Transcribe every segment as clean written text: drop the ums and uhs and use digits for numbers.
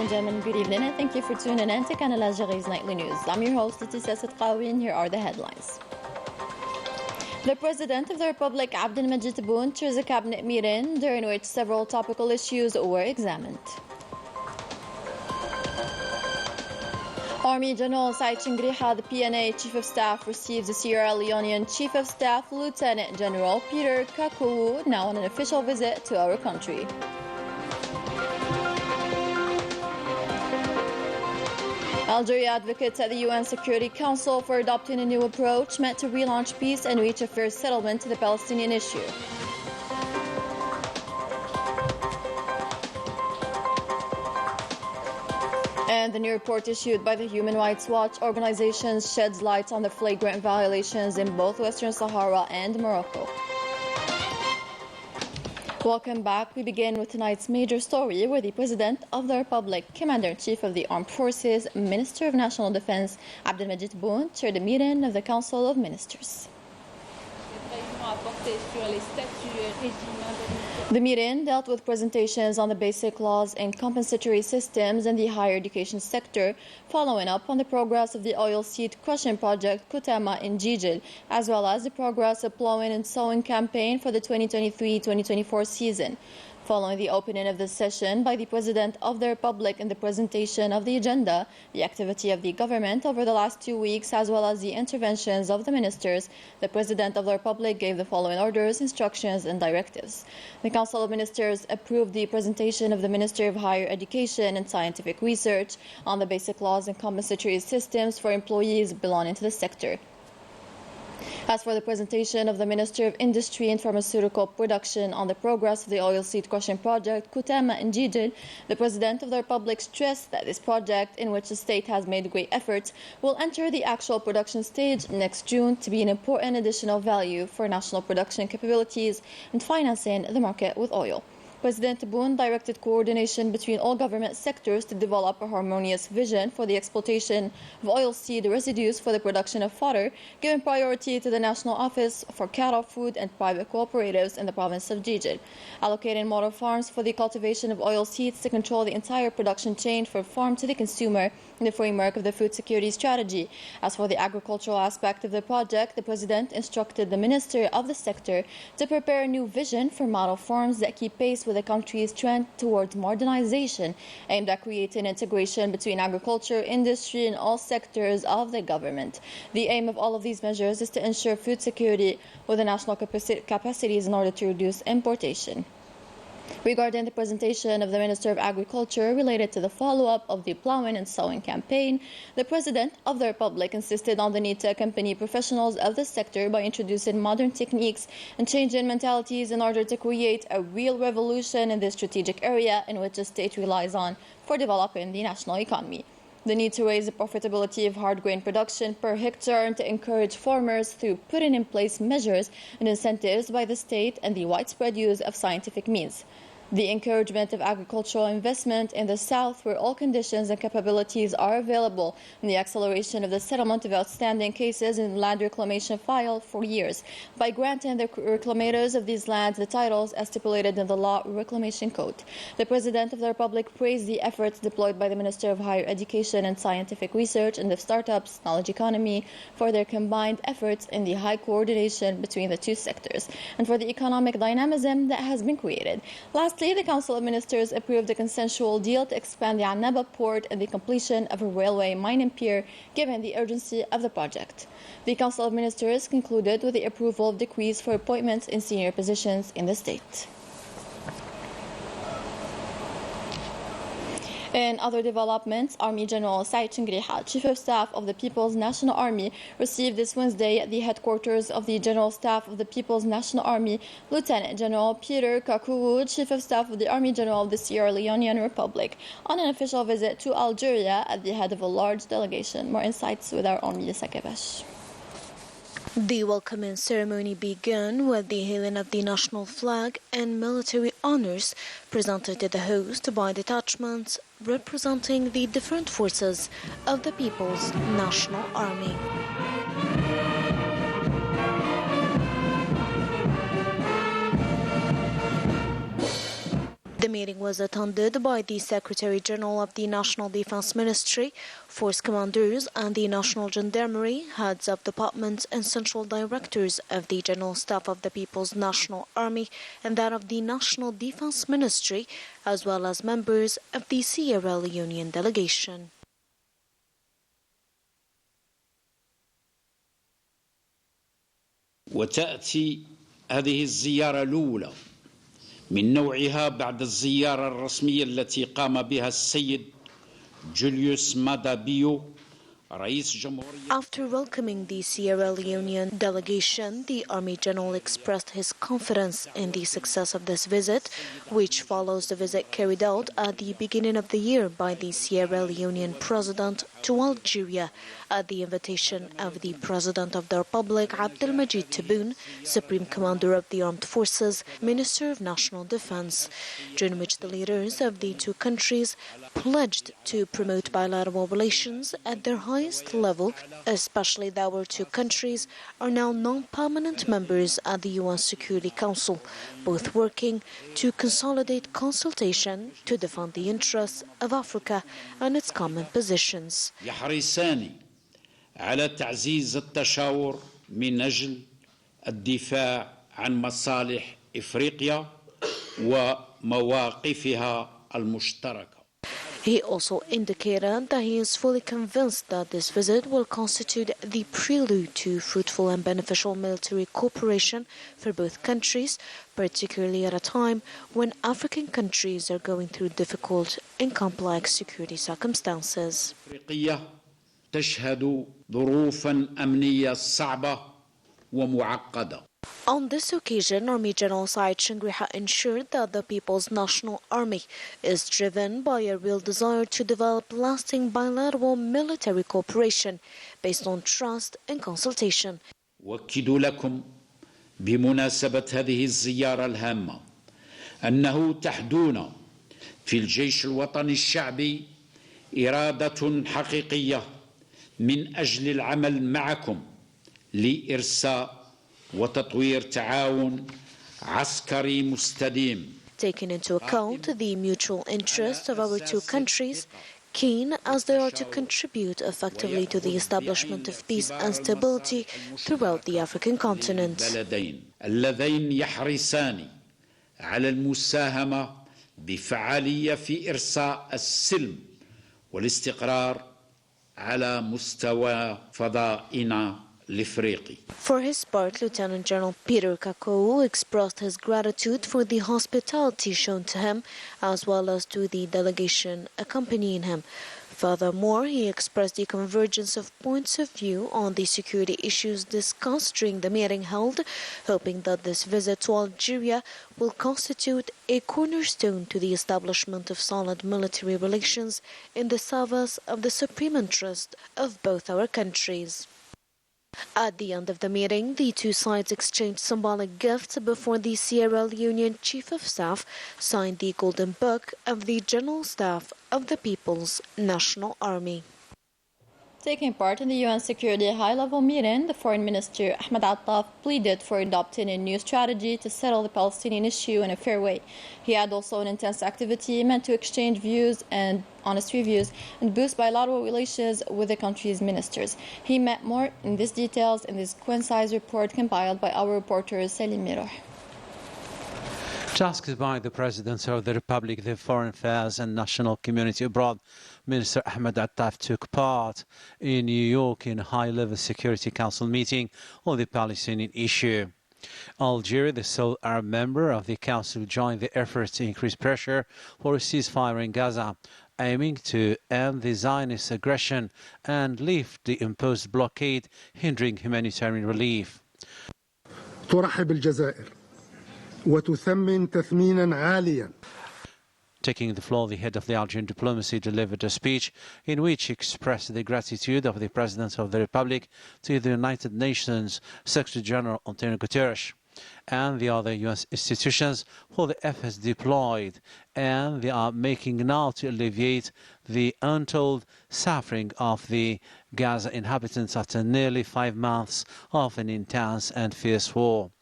and gentlemen, good evening, and thank you for tuning in to Canal Algérie's Nightly News. I'm your host, Laetitia Sedqawi, and here are the headlines. The President of the Republic, Abdelmajid Tebboune, chairs a cabinet meeting during which several topical issues were examined. Army General Said Chingriha, the PNA Chief of Staff, receives the Sierra Leonean Chief of Staff, Lieutenant General Peter Kakou, now on an official visit to our country. Algeria advocates at the UN Security Council for adopting a new approach meant to relaunch peace and reach a fair settlement to the Palestinian issue. And the new report issued by the Human Rights Watch organization sheds light on the flagrant violations in both Western Sahara and Morocco. Welcome back. We begin with tonight's major story where the President of the Republic, Commander-in-Chief of the Armed Forces, Minister of National Defense, Abdelmajid Tebboune, chaired a meeting of the Council of Ministers. The meeting dealt with presentations on the basic laws and compensatory systems in the higher education sector, following up on the progress of the oilseed crushing project Kutama in Jijil, as well as the progress of plowing and sowing campaign for the 2023-2024 season. Following the opening of the session by the President of the Republic and the presentation of the agenda, the activity of the government over the last 2 weeks, as well as the interventions of the ministers, the President of the Republic gave the following orders, instructions, and directives. The Council of Ministers approved the presentation of the Ministry of Higher Education and Scientific Research on the basic laws and compensatory systems for employees belonging to the sector. As for the presentation of the Minister of Industry and Pharmaceutical Production on the progress of the oilseed crushing project Kutama in Jijil, the President of the Republic stressed that this project, in which the state has made great efforts, will enter the actual production stage next June to be an important additional value for national production capabilities and financing the market with oil. President Tebboune directed coordination between all government sectors to develop a harmonious vision for the exploitation of oilseed residues for the production of fodder, giving priority to the National Office for Cattle, Food and private cooperatives in the province of Jijil, allocating model farms for the cultivation of oilseeds to control the entire production chain from farm to the consumer in the framework of the food security strategy. As for the agricultural aspect of the project, the President instructed the Minister of the sector to prepare a new vision for model farms that keep pace with the country's trend towards modernization, aimed at creating integration between agriculture, industry, and all sectors of the government. The aim of all of these measures is to ensure food security with the national capacities in order to reduce importation. Regarding the presentation of the Minister of Agriculture related to the follow-up of the plowing and sowing campaign, the President of the Republic insisted on the need to accompany professionals of the sector by introducing modern techniques and changing mentalities in order to create a real revolution in this strategic area in which the state relies on for developing the national economy. The need to raise the profitability of hard grain production per hectare and to encourage farmers through putting in place measures and incentives by the state and the widespread use of scientific means. The encouragement of agricultural investment in the south where all conditions and capabilities are available, and the acceleration of the settlement of outstanding cases in land reclamation file for years by granting the reclamators of these lands the titles as stipulated in the Law Reclamation Code. The President of the Republic praised the efforts deployed by the Minister of Higher Education and Scientific Research and the startups, knowledge economy, for their combined efforts in the high coordination between the two sectors and for the economic dynamism that has been created. Lastly, the Council of Ministers approved a consensual deal to expand the Annaba port and the completion of a railway mining pier, given the urgency of the project. The Council of Ministers concluded with the approval of decrees for appointments in senior positions in the state. In other developments, Army General Said Chingriha, Chief of Staff of the People's National Army, received this Wednesday at the headquarters of the General Staff of the People's National Army, Lieutenant General Peter Kakou, Chief of Staff of the Army General of the Sierra Leonean Republic, on an official visit to Algeria at the head of a large delegation. More insights with our own Melissa Kebash. The welcoming ceremony began with the hailing of the national flag and military honors presented to the host by detachments representing the different forces of the People's National Army. The meeting was attended by the Secretary General of the National Defense Ministry, force commanders and the National Gendarmerie, heads of departments and central directors of the General Staff of the People's National Army and that of the National Defense Ministry, as well as members of the Sierra Leonean delegation. وتأتي هذه الزيارة الأولى من نوعها بعد الزيارة الرسمية التي قام بها السيد جوليوس مادا بيو رئيس جمهورية. After welcoming the Sierra Leonean delegation, the Army General expressed his confidence in the success of this visit, which follows the visit carried out at the beginning of the year by the Sierra Leonean President to Algeria at the invitation of the President of the Republic, Abdelmajid Tebboune, Supreme Commander of the Armed Forces, Minister of National Defense, during which the leaders of the two countries pledged to promote bilateral relations at their highest level, especially that our two countries are now non-permanent members at the UN Security Council, both working to consolidate consultation to defend the interests of Africa and its common positions. على تعزيز التشاور من أجل الدفاع عن مصالح إفريقيا ومواقفها المشتركة. He also indicated that he is fully convinced that this visit will constitute the prelude to fruitful and beneficial military cooperation for both countries, particularly at a time when African countries are going through difficult and complex security circumstances. تشهد ظروفاً أمنية صعبة ومعقدة. On this occasion, Army General Said Shingriha ensured that the People's National Army is driven by a real desire to develop lasting bilateral military cooperation based on trust and consultation. أؤكد لكم بمناسبة هذه الزيارة الهامة أنه تحدون في الجيش الوطني الشعبي إرادة حقيقية من أجل العمل معكم لإرساء وتطوير تعاون عسكري مستديم. Taking into account the mutual interests of our two countries, keen as they are to contribute effectively to the establishment of peace and stability throughout the African continent. اللذين يحرصان على المساهمة بفعالية في إرساء السلم والاستقرار على مستوى فضائنا الإفريقي. For his part, Lieutenant General Peter Kakou expressed his gratitude for the hospitality shown to him as well as to the delegation accompanying him. Furthermore, he expressed the convergence of points of view on the security issues discussed during the meeting held, hoping that this visit to Algeria will constitute a cornerstone to the establishment of solid military relations in the service of the supreme interest of both our countries. At the end of the meeting, the two sides exchanged symbolic gifts before the Sierra Leonean Chief of Staff signed the Golden Book of the General Staff of the People's National Army. Taking part in the UN Security High-Level meeting, the Foreign Minister Ahmed Attaf pleaded for adopting a new strategy to settle the Palestinian issue in a fair way. He had also an intense activity meant to exchange views and honest reviews and boost bilateral relations with the country's ministers. He met more in these details in this concise report compiled by our reporter Salim Miroh. Tasked by the President of the Republic, the Foreign Affairs and National Community Abroad, Minister Ahmed Attaf took part in New York in a high-level Security Council meeting on the Palestinian issue. Algeria, the sole Arab member of the Council, joined the effort to increase pressure for a ceasefire in Gaza, aiming to end the Zionist aggression and lift the imposed blockade hindering humanitarian relief. ترحب الجزائر وتثمن تثمينا عاليا. Taking the floor, the head of the Algerian diplomacy delivered a speech in which he expressed the gratitude of the President of the Republic to the United Nations Secretary General Antonio Guterres and the other UN institutions for the efforts deployed and they are making now to alleviate the untold suffering of the Gaza inhabitants after nearly 5 months of an intense and fierce war.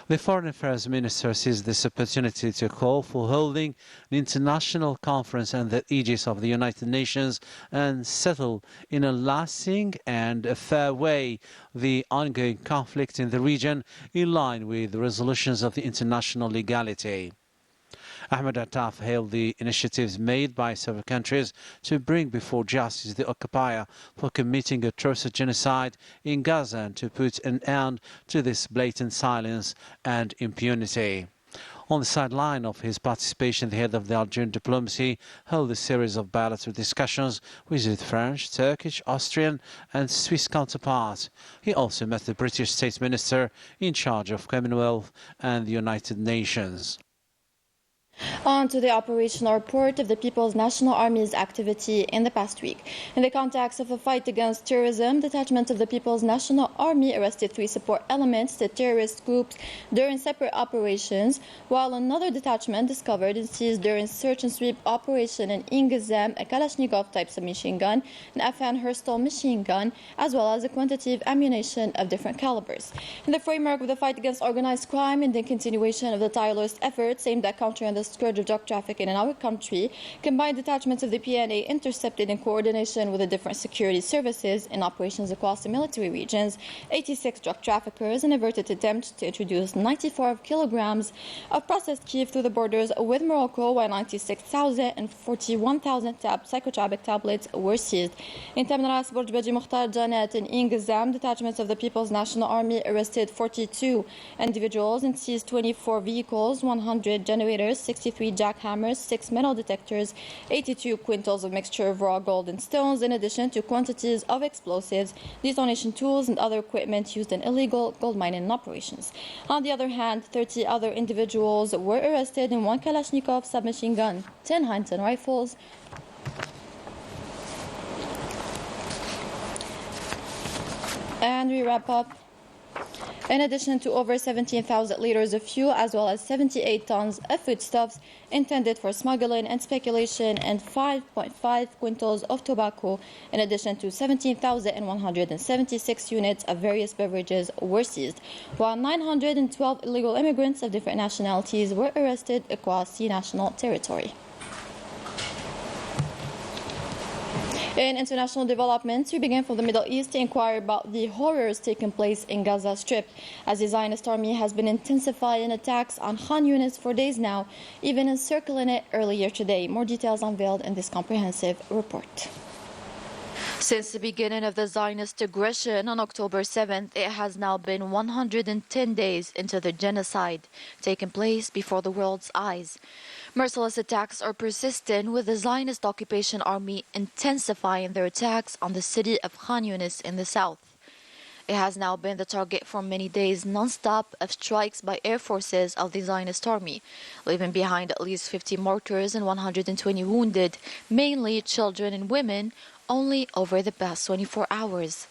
The Foreign Affairs Minister sees this opportunity to call for holding an international conference under the aegis of the United Nations and settle in a lasting and a fair way the ongoing conflict in the region in line with the resolutions of the international legality. Ahmed Attaf hailed the initiatives made by several countries to bring before justice the occupier for committing atrocious genocide in Gaza and to put an end to this blatant silence and impunity. On the sideline of his participation, the head of the Algerian diplomacy held a series of bilateral discussions with his French, Turkish, Austrian and Swiss counterparts. He also met the British State Minister in charge of Commonwealth and the United Nations. On to the operational report of the People's National Army's activity in the past week. In the context of a fight against terrorism, detachments of the People's National Army arrested 3 support elements to terrorist groups during separate operations, while another detachment discovered and seized during search and sweep operation in Ingizem a Kalashnikov-type submachine gun, an FN Herstal machine gun, as well as a quantity of ammunition of different calibers. In the framework of the fight against organized crime and the continuation of the tireless efforts aimed at countering the scourge of drug trafficking in our country, combined detachments of the PNA intercepted in coordination with the different security services in operations across the military regions 86 drug traffickers and averted attempts to introduce 94 kilograms of processed kief through the borders with Morocco, while 96,000 and 41,000 psychotropic tablets were seized. In Tamras, Borj Baji Mukhtar Janet and Ingizam, detachments of the People's National Army arrested 42 individuals and seized 24 vehicles, 100 generators, 63 jackhammers, 6 metal detectors, 82 quintals of mixture of raw gold and stones, in addition to quantities of explosives, detonation tools, and other equipment used in illegal gold mining operations. On the other hand, 30 other individuals were arrested in 1 Kalashnikov submachine gun, 10 Heinzen rifles, and we wrap up. In addition to over 17,000 liters of fuel, as well as 78 tons of foodstuffs intended for smuggling and speculation, and 5.5 quintals of tobacco, in addition to 17,176 units of various beverages were seized, while 912 illegal immigrants of different nationalities were arrested across the national territory. In international developments, we begin from the Middle East to inquire about the horrors taking place in Gaza Strip, as the Zionist army has been intensifying attacks on Khan Yunis for days now, even encircling it earlier today. More details unveiled in this comprehensive report. Since the beginning of the Zionist aggression on October 7th, it has now been 110 days into the genocide taking place before the world's eyes. Merciless attacks are persistent, with the Zionist occupation army intensifying their attacks on the city of Khan Yunis in the south. It has now been the target for many days non-stop of strikes by air forces of the Zionist army, leaving behind at least 50 martyrs and 120 wounded, mainly children and women, only over the past 24 hours.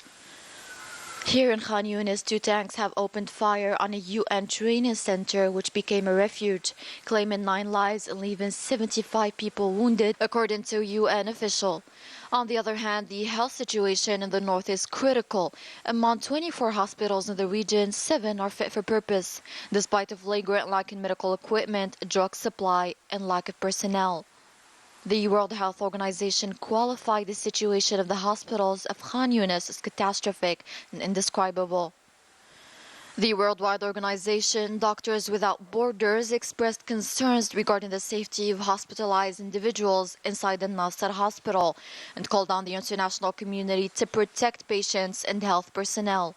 Here in Khan Yunis, 2 tanks have opened fire on a UN training center which became a refuge, claiming 9 lives and leaving 75 people wounded, according to a UN official. On the other hand, the health situation in the north is critical. Among 24 hospitals in the region, 7 are fit for purpose, despite a flagrant lack in medical equipment, drug supply, and lack of personnel. The World Health Organization qualified the situation of the hospitals of Khan Yunis as catastrophic and indescribable. The worldwide organization, Doctors Without Borders, expressed concerns regarding the safety of hospitalized individuals inside the Nasser hospital and called on the international community to protect patients and health personnel.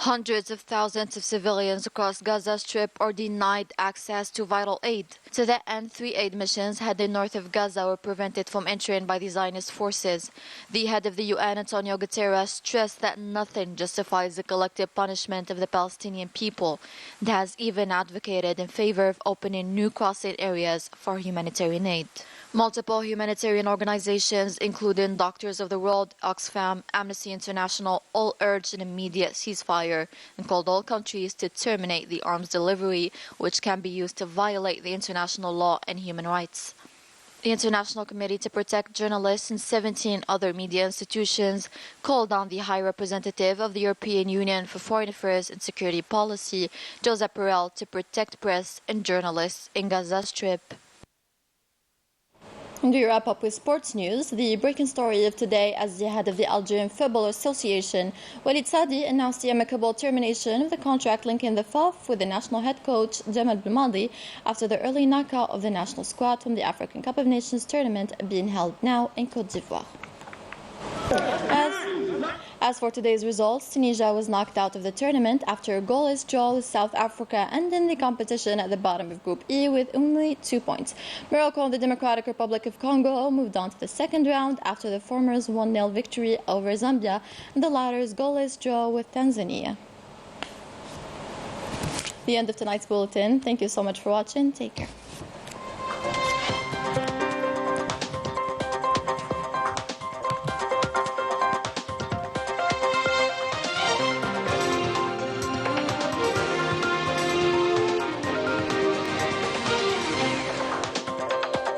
Hundreds of thousands of civilians across Gaza Strip are denied access to vital aid. To that end, 3 aid missions headed north of Gaza were prevented from entering by the Zionist forces. The head of the UN, Antonio Guterres, stressed that nothing justifies the collective punishment of the Palestinian people, and has even advocated in favor of opening new crossing areas for humanitarian aid. Multiple humanitarian organizations, including Doctors of the World, Oxfam, Amnesty International, all urged an immediate ceasefire and called all countries to terminate the arms delivery, which can be used to violate the international law and human rights. The International Committee to Protect Journalists and 17 other media institutions called on the High Representative of the European Union for Foreign Affairs and Security Policy, Josep Borrell, to protect press and journalists in Gaza Strip. And we wrap up with sports news. The breaking story of today, as the head of the Algerian Football Association, Walid Sadi, announced the amicable termination of the contract linking the FAF with the national head coach Jamal Belmadi after the early knockout of the national squad from the African Cup of Nations tournament being held now in Côte d'Ivoire. As for today's results, Tunisia was knocked out of the tournament after a goalless draw with South Africa, ending the competition at the bottom of Group E with only 2 points. Morocco and the Democratic Republic of Congo moved on to the second round after the former's 1-0 victory over Zambia and the latter's goalless draw with Tanzania. The end of tonight's bulletin. Thank you so much for watching. Take care.